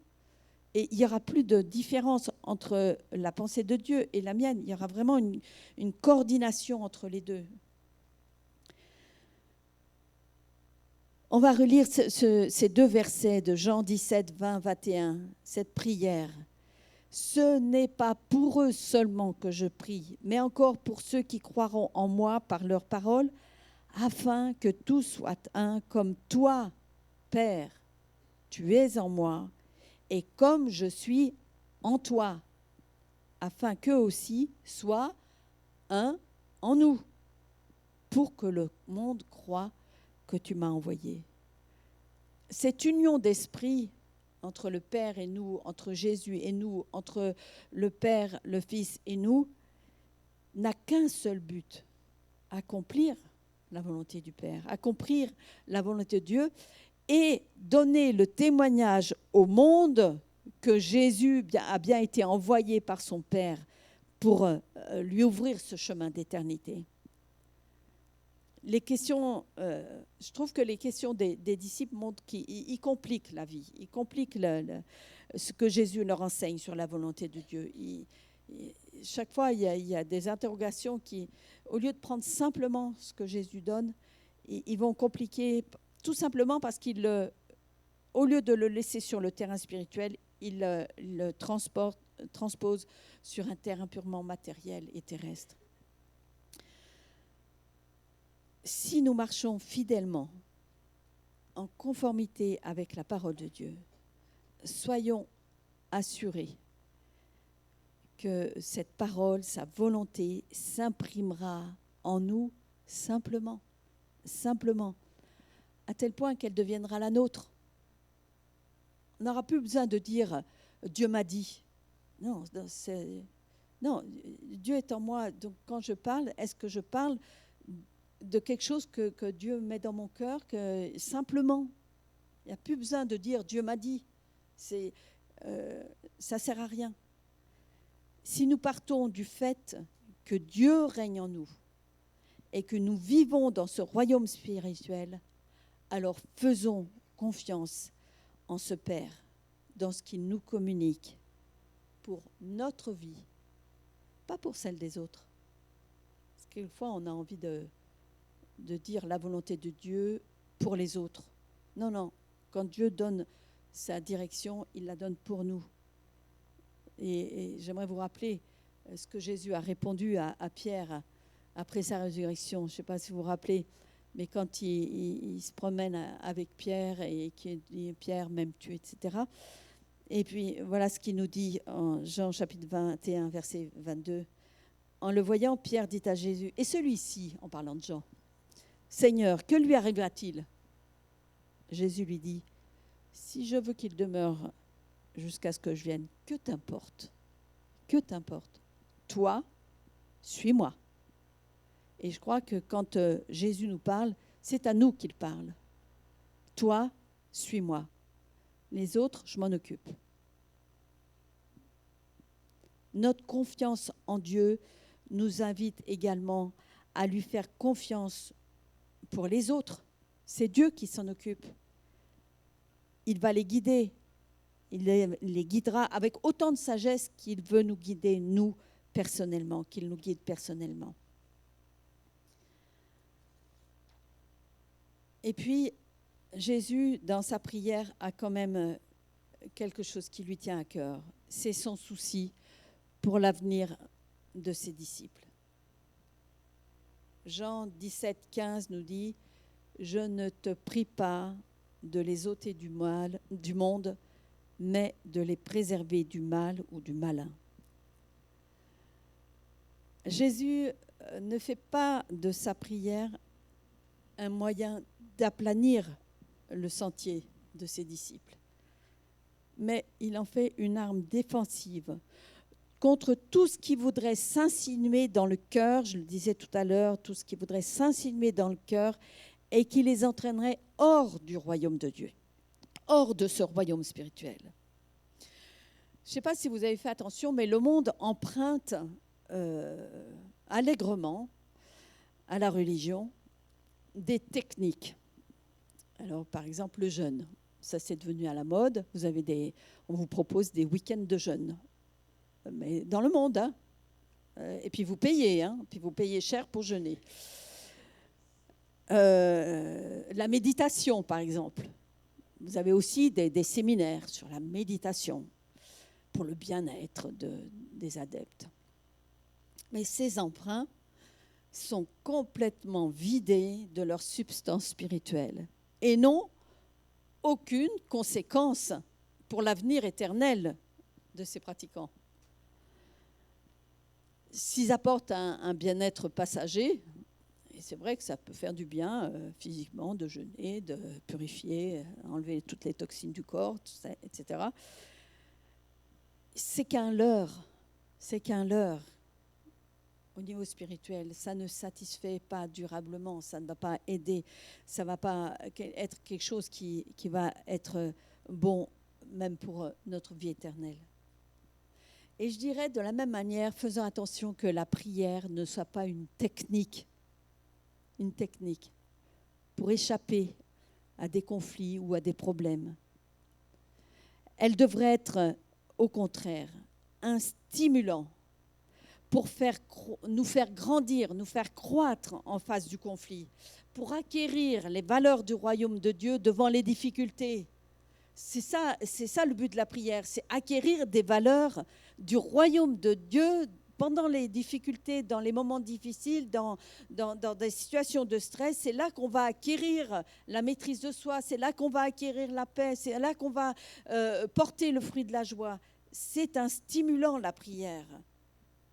Et il n'y aura plus de différence entre la pensée de Dieu et la mienne. Il y aura vraiment une coordination entre les deux. On va relire ces deux versets de Jean 17, 20, 21, cette prière. « Ce n'est pas pour eux seulement que je prie, mais encore pour ceux qui croiront en moi par leur parole, afin que tous soient un, comme toi, Père, tu es en moi, et comme je suis en toi, afin qu'eux aussi soient un en nous, pour que le monde croie que tu m'as envoyé. » Cette union d'esprit entre le Père et nous, entre Jésus et nous, entre le Père, le Fils et nous, n'a qu'un seul but, accomplir la volonté du Père, accomplir la volonté de Dieu et donner le témoignage au monde que Jésus a bien été envoyé par son Père pour lui ouvrir ce chemin d'éternité. Les questions, je trouve que les questions des disciples montrent qu'ils compliquent la vie, ils compliquent ce que Jésus leur enseigne sur la volonté de Dieu. Chaque fois, il y a des interrogations qui, au lieu de prendre simplement ce que Jésus donne, ils vont compliquer, tout simplement parce au lieu de le laisser sur le terrain spirituel, ils le transposent sur un terrain purement matériel et terrestre. Si nous marchons fidèlement en conformité avec la parole de Dieu, soyons assurés que cette parole, sa volonté s'imprimera en nous simplement, à tel point qu'elle deviendra la nôtre. On n'aura plus besoin de dire « Dieu m'a dit ». Non, Dieu est en moi, donc quand je parle, est-ce que je parle de quelque chose que Dieu met dans mon cœur, que simplement, il n'y a plus besoin de dire « Dieu m'a dit ». Ça ne sert à rien. Si nous partons du fait que Dieu règne en nous et que nous vivons dans ce royaume spirituel, alors faisons confiance en ce Père, dans ce qu'il nous communique pour notre vie, pas pour celle des autres. Parce que quelquefois, on a envie de dire la volonté de Dieu pour les autres. Non. Quand Dieu donne sa direction, il la donne pour nous. Et j'aimerais vous rappeler ce que Jésus a répondu à Pierre après sa résurrection. Je ne sais pas si vous vous rappelez, mais quand il se promène avec Pierre et qui dit « Pierre, m'aimes-tu » etc. Et puis voilà ce qu'il nous dit en Jean chapitre 21, verset 22. En le voyant, Pierre dit à Jésus « Et celui-ci, en parlant de Jean, Seigneur, que lui arrivera-t-il » Jésus lui dit « Si je veux qu'il demeure jusqu'à ce que je vienne, que t'importe ? Que t'importe ? Toi, suis-moi. » Et je crois que quand Jésus nous parle, c'est à nous qu'il parle. Toi, suis-moi. Les autres, je m'en occupe. Notre confiance en Dieu nous invite également à lui faire confiance pour les autres. C'est Dieu qui s'en occupe. Il va les guider. Il les guidera avec autant de sagesse qu'il veut nous guider, nous, personnellement, qu'il nous guide personnellement. Et puis, Jésus, dans sa prière, a quand même quelque chose qui lui tient à cœur. C'est son souci pour l'avenir de ses disciples. Jean 17, 15 nous dit « Je ne te prie pas de les ôter du monde, mais de les préserver du mal ou du malin. » Jésus ne fait pas de sa prière un moyen d'aplanir le sentier de ses disciples, mais il en fait une arme défensive contre tout ce qui voudrait s'insinuer dans le cœur, je le disais tout à l'heure, tout ce qui voudrait s'insinuer dans le cœur et qui les entraînerait hors du royaume de Dieu, hors de ce royaume spirituel. Je ne sais pas si vous avez fait attention, mais le monde emprunte allègrement à la religion des techniques. Alors, par exemple, le jeûne, ça c'est devenu à la mode. On vous propose des week-ends de jeûne, mais dans le monde, hein. Et puis vous payez, puis vous payez cher pour jeûner. La méditation, par exemple. Vous avez aussi des séminaires sur la méditation pour le bien-être des adeptes. Mais ces emprunts sont complètement vidés de leur substance spirituelle et n'ont aucune conséquence pour l'avenir éternel de ces pratiquants. S'ils apportent un bien-être passager, et c'est vrai que ça peut faire du bien physiquement de jeûner, de purifier, enlever toutes les toxines du corps, tout ça, etc. C'est qu'un leurre au niveau spirituel. Ça ne satisfait pas durablement, ça ne va pas aider, ça ne va pas être quelque chose qui va être bon même pour notre vie éternelle. Et je dirais de la même manière, faisons attention que la prière ne soit pas une technique pour échapper à des conflits ou à des problèmes. Elle devrait être, au contraire, un stimulant pour nous faire grandir, nous faire croître en face du conflit, pour acquérir les valeurs du royaume de Dieu devant les difficultés. C'est ça le but de la prière, c'est acquérir des valeurs du royaume de Dieu pendant les difficultés, dans les moments difficiles, dans des situations de stress. C'est là qu'on va acquérir la maîtrise de soi, c'est là qu'on va acquérir la paix, c'est là qu'on va porter le fruit de la joie. C'est un stimulant, la prière,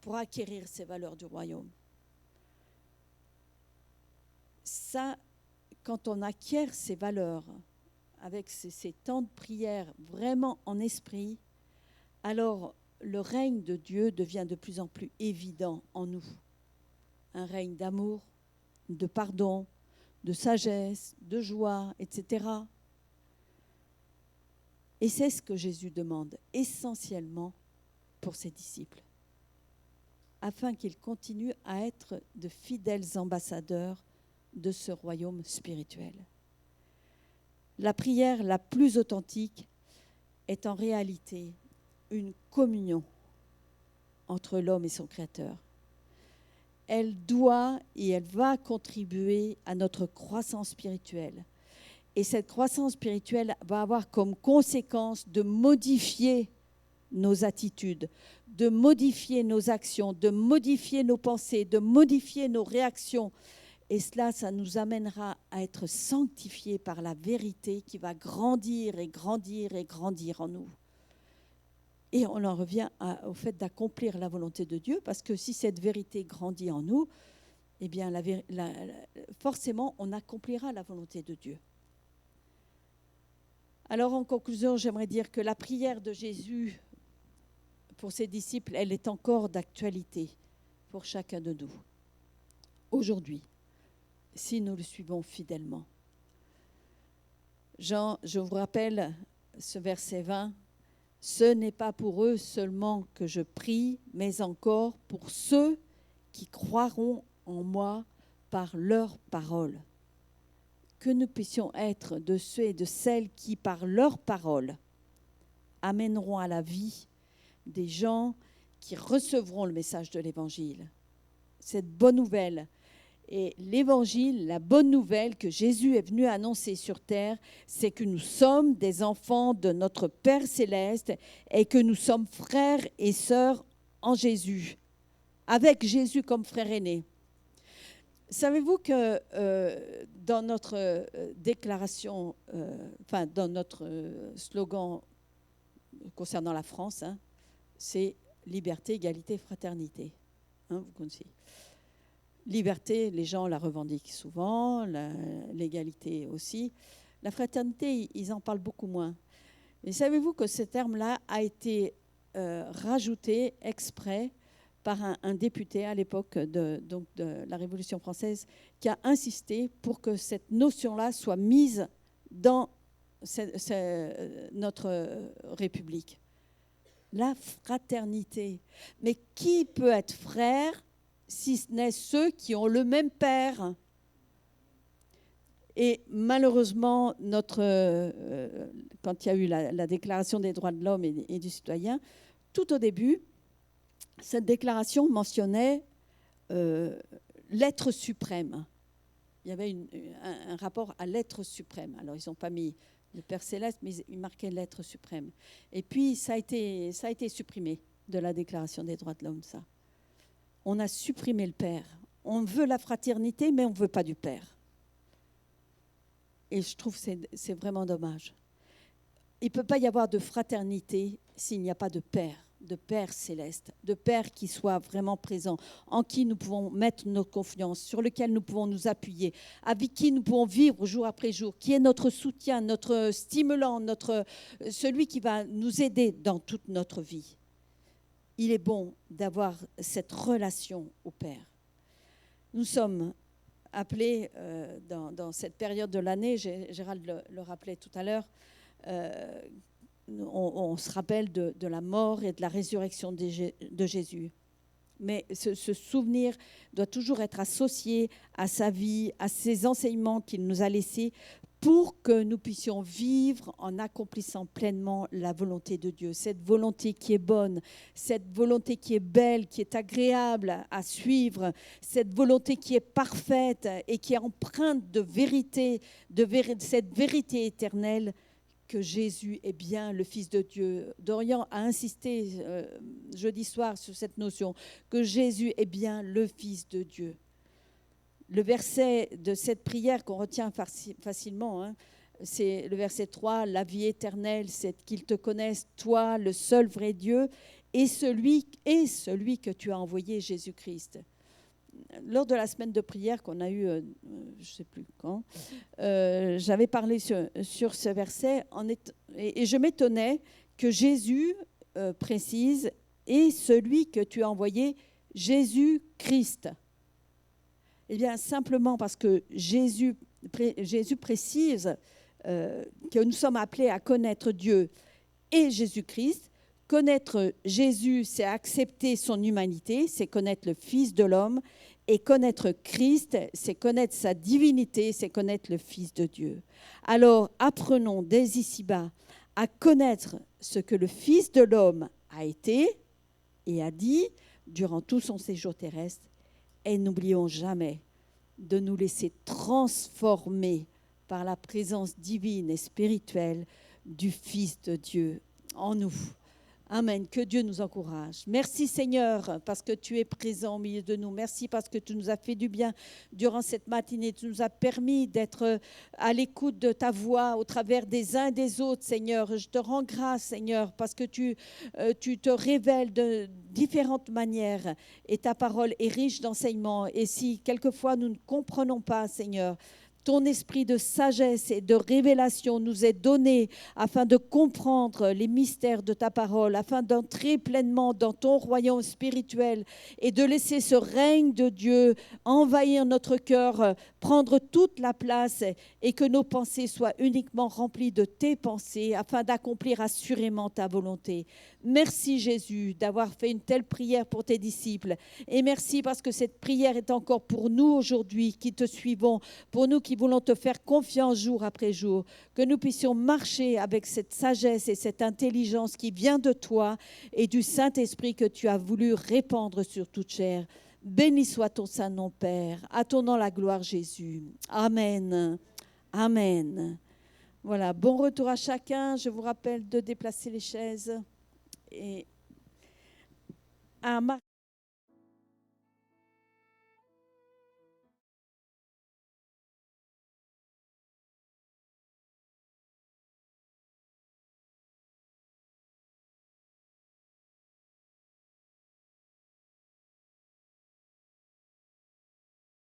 pour acquérir ces valeurs du royaume. Ça, quand on acquiert ces valeurs, avec ces temps de prière vraiment en esprit, alors le règne de Dieu devient de plus en plus évident en nous. Un règne d'amour, de pardon, de sagesse, de joie, etc. Et c'est ce que Jésus demande essentiellement pour ses disciples, afin qu'ils continuent à être de fidèles ambassadeurs de ce royaume spirituel. La prière la plus authentique est en réalité une communion entre l'homme et son Créateur. Elle doit et elle va contribuer à notre croissance spirituelle. Et cette croissance spirituelle va avoir comme conséquence de modifier nos attitudes, de modifier nos actions, de modifier nos pensées, de modifier nos réactions. Et cela, ça nous amènera à être sanctifiés par la vérité qui va grandir et grandir et grandir en nous. Et on en revient au fait d'accomplir la volonté de Dieu, parce que si cette vérité grandit en nous, eh bien forcément, on accomplira la volonté de Dieu. Alors, en conclusion, j'aimerais dire que la prière de Jésus pour ses disciples, elle est encore d'actualité pour chacun de nous, aujourd'hui, si nous le suivons fidèlement. Jean, je vous rappelle ce verset 20, « Ce n'est pas pour eux seulement que je prie, mais encore pour ceux qui croiront en moi par leur parole. » Que nous puissions être de ceux et de celles qui, par leur parole, amèneront à la vie des gens qui recevront le message de l'Évangile. Cette bonne nouvelle. Et l'Évangile, la bonne nouvelle que Jésus est venu annoncer sur terre, c'est que nous sommes des enfants de notre Père céleste et que nous sommes frères et sœurs en Jésus, avec Jésus comme frère aîné. Savez-vous que dans notre déclaration, dans notre slogan concernant la France, c'est liberté, égalité, fraternité. Vous connaissez. liberté, les gens la revendiquent souvent, l'égalité aussi. La fraternité, ils en parlent beaucoup moins. Mais savez-vous que ce terme-là a été rajouté exprès par un député à l'époque de la Révolution française qui a insisté pour que cette notion-là soit mise dans notre République. La fraternité. Mais qui peut être frère si ce n'est ceux qui ont le même père? Et malheureusement, quand il y a eu la Déclaration des droits de l'homme et du citoyen, tout au début, cette déclaration mentionnait l'être suprême. Il y avait un rapport à l'être suprême. Alors, ils n'ont pas mis le Père Céleste, mais ils marquaient l'être suprême. Et puis, ça a été supprimé de la Déclaration des droits de l'homme, ça. On a supprimé le Père. On veut la fraternité, mais on ne veut pas du Père. Et je trouve que c'est vraiment dommage. Il ne peut pas y avoir de fraternité s'il n'y a pas de Père céleste, de Père qui soit vraiment présent, en qui nous pouvons mettre notre confiance, sur lequel nous pouvons nous appuyer, avec qui nous pouvons vivre jour après jour, qui est notre soutien, notre stimulant, celui qui va nous aider dans toute notre vie. Il est bon d'avoir cette relation au Père. Nous sommes appelés dans cette période de l'année, Gérald le rappelait tout à l'heure, on se rappelle de la mort et de la résurrection de Jésus. Mais ce souvenir doit toujours être associé à sa vie, à ses enseignements qu'il nous a laissés pour que nous puissions vivre en accomplissant pleinement la volonté de Dieu. Cette volonté qui est bonne, cette volonté qui est belle, qui est agréable à suivre, cette volonté qui est parfaite et qui est empreinte de vérité, cette vérité éternelle, que Jésus est bien le Fils de Dieu. Dorian a insisté jeudi soir sur cette notion, que Jésus est bien le Fils de Dieu. Le verset de cette prière qu'on retient facilement, c'est le verset 3, la vie éternelle, c'est qu'ils te connaissent, toi, le seul vrai Dieu, et celui que tu as envoyé, Jésus-Christ. Lors de la semaine de prière qu'on a eue, je ne sais plus quand, j'avais parlé sur ce verset et je m'étonnais que Jésus précise « et celui que tu as envoyé, Jésus-Christ ». Eh bien, simplement parce que Jésus précise que nous sommes appelés à connaître Dieu et Jésus-Christ. Connaître Jésus, c'est accepter son humanité, c'est connaître le Fils de l'homme. Et connaître Christ, c'est connaître sa divinité, c'est connaître le Fils de Dieu. Alors, apprenons dès ici-bas à connaître ce que le Fils de l'homme a été et a dit durant tout son séjour terrestre. Et n'oublions jamais de nous laisser transformer par la présence divine et spirituelle du Fils de Dieu en nous. Amen. Que Dieu nous encourage. Merci Seigneur parce que tu es présent au milieu de nous. Merci parce que tu nous as fait du bien durant cette matinée. Tu nous as permis d'être à l'écoute de ta voix au travers des uns et des autres, Seigneur. Je te rends grâce, Seigneur, parce que tu te révèles de différentes manières et ta parole est riche d'enseignements. Et si quelquefois nous ne comprenons pas, Seigneur, ton esprit de sagesse et de révélation nous est donné afin de comprendre les mystères de ta parole, afin d'entrer pleinement dans ton royaume spirituel et de laisser ce règne de Dieu envahir notre cœur, prendre toute la place et que nos pensées soient uniquement remplies de tes pensées afin d'accomplir assurément ta volonté. Merci Jésus d'avoir fait une telle prière pour tes disciples et merci parce que cette prière est encore pour nous aujourd'hui qui te suivons, pour nous qui voulons te faire confiance jour après jour, que nous puissions marcher avec cette sagesse et cette intelligence qui vient de toi et du Saint-Esprit que tu as voulu répandre sur toute chair. Béni soit ton saint nom, Père. À ton nom la gloire, Jésus. Amen. Amen. Voilà, bon retour à chacun. Je vous rappelle de déplacer les chaises. Et à